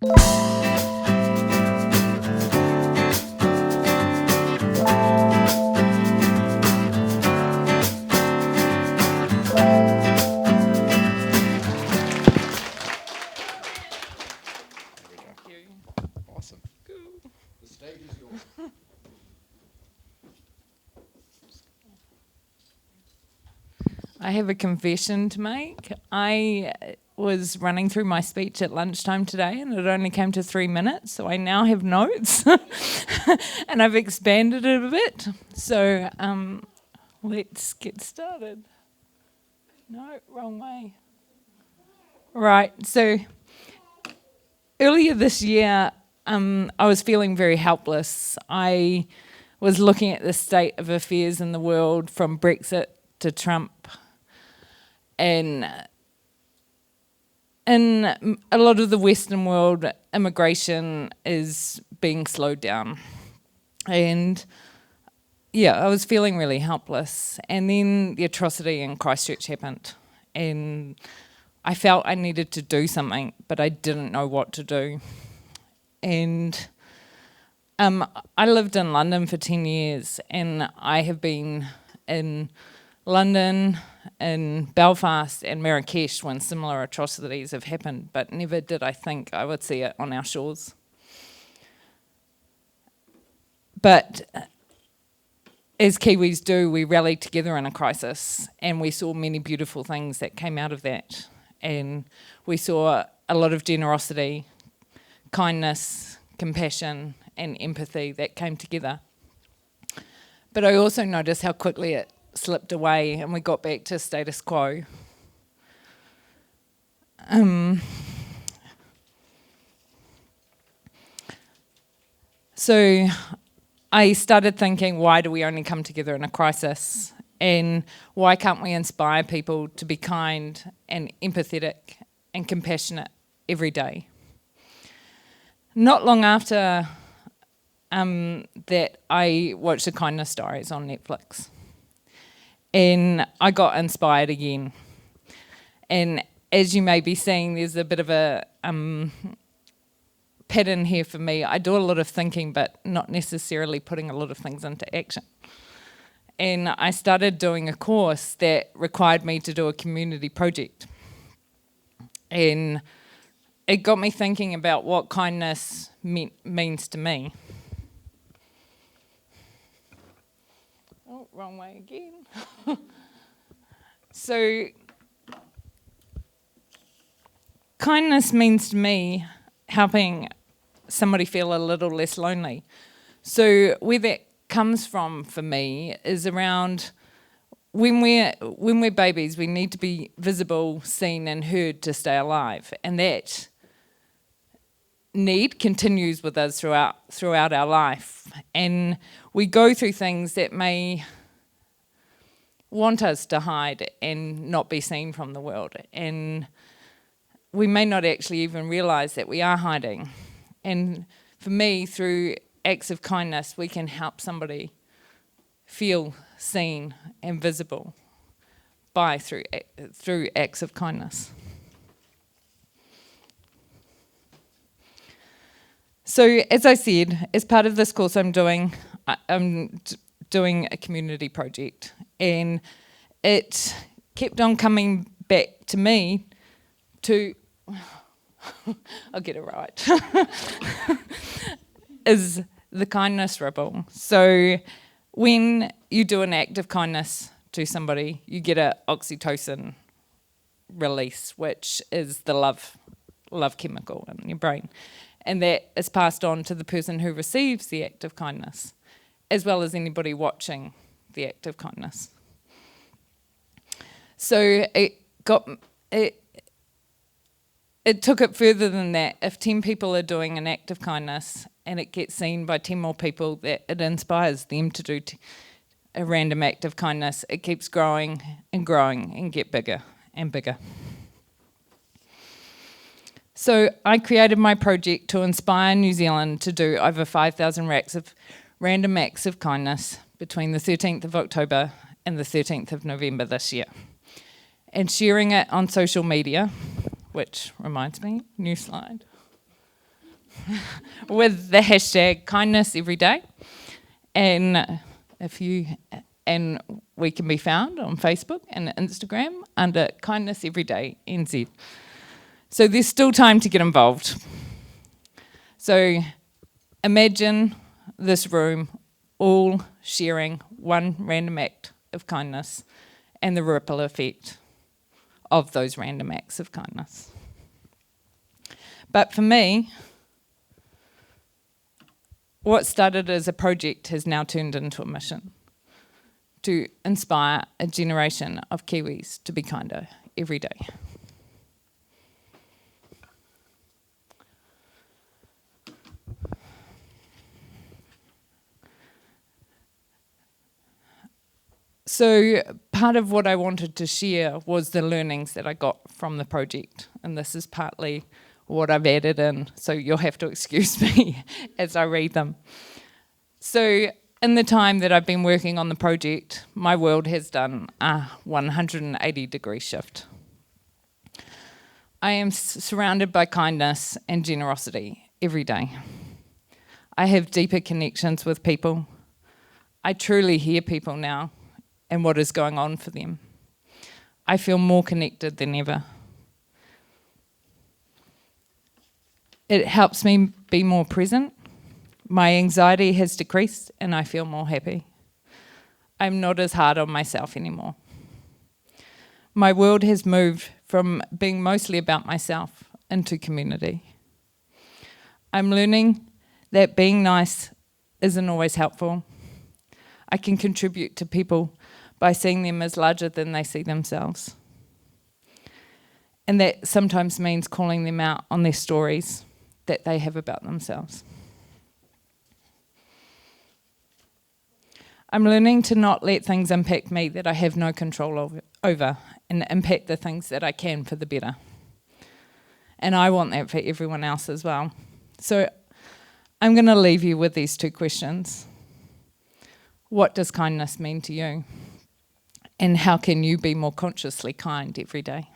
Awesome. The stage is yours. I have a confession to make. I was running through my speech at lunchtime today and it only came to 3 minutes, so I now have notes and I've expanded it a bit. So let's get started. No, wrong way. Right, so earlier this year, I was feeling very helpless. I was looking at the state of affairs in the world from Brexit to Trump, and in a lot of the Western world, immigration is being slowed down. And yeah, I was feeling really helpless. And then the atrocity in Christchurch happened. And I felt I needed to do something, but I didn't know what to do. And I lived in London for 10 years, and I have been in London, in Belfast and Marrakesh when similar atrocities have happened, but never did I think I would see it on our shores. But as Kiwis do, we rallied together in a crisis, and we saw many beautiful things that came out of that. And we saw a lot of generosity, kindness, compassion, and empathy that came together. But I also noticed how quickly it slipped away and we got back to status quo. So I started thinking, why do we only come together in a crisis? And why can't we inspire people to be kind and empathetic and compassionate every day? Not long after that, I watched the Kindness Diaries on Netflix. And I got inspired again. And as you may be seeing, there's a bit of a pattern here for me. I do a lot of thinking, but not necessarily putting a lot of things into action. And I started doing a course that required me to do a community project. And it got me thinking about what kindness means to me. Oh, wrong way again. So, kindness means to me helping somebody feel a little less lonely. So where that comes from for me is around when we're babies, we need to be visible, seen and heard to stay alive. And that need continues with us throughout our life. And we go through things that may want us to hide and not be seen from the world. And we may not actually even realise that we are hiding. And for me, through acts of kindness, we can help somebody feel seen and visible through acts of kindness. So, as I said, as part of this course I'm doing a community project, and it kept on coming back to me to, I'll get it right, is the kindness ripple. So when you do an act of kindness to somebody, you get an oxytocin release, which is the love chemical in your brain. And that is passed on to the person who receives the act of kindness, as well as anybody watching the act of kindness. So it took it further than that. If 10 people are doing an act of kindness and it gets seen by 10 more people, that it inspires them to do a random act of kindness, it keeps growing and growing and get bigger and bigger. So I created my project to inspire New Zealand to do over 5,000 random acts of kindness between the 13th of October and the 13th of November this year. And sharing it on social media, which reminds me, new slide. with the hashtag kindness every day. And we can be found on Facebook and Instagram under Kindness Every Day NZ. So there's still time to get involved. So imagine this room all sharing one random act of kindness and the ripple effect of those random acts of kindness. But for me, what started as a project has now turned into a mission to inspire a generation of Kiwis to be kinder every day. So part of what I wanted to share was the learnings that I got from the project, and this is partly what I've added in, so you'll have to excuse me as I read them. So in the time that I've been working on the project, my world has done a 180-degree shift. I am surrounded by kindness and generosity every day. I have deeper connections with people. I truly hear people now and what is going on for them. I feel more connected than ever. It helps me be more present. My anxiety has decreased and I feel more happy. I'm not as hard on myself anymore. My world has moved from being mostly about myself into community. I'm learning that being nice isn't always helpful. I can contribute to people by seeing them as larger than they see themselves. And that sometimes means calling them out on their stories that they have about themselves. I'm learning to not let things impact me that I have no control over and impact the things that I can for the better. And I want that for everyone else as well. So I'm going to leave you with these two questions. What does kindness mean to you? And how can you be more consciously kind every day?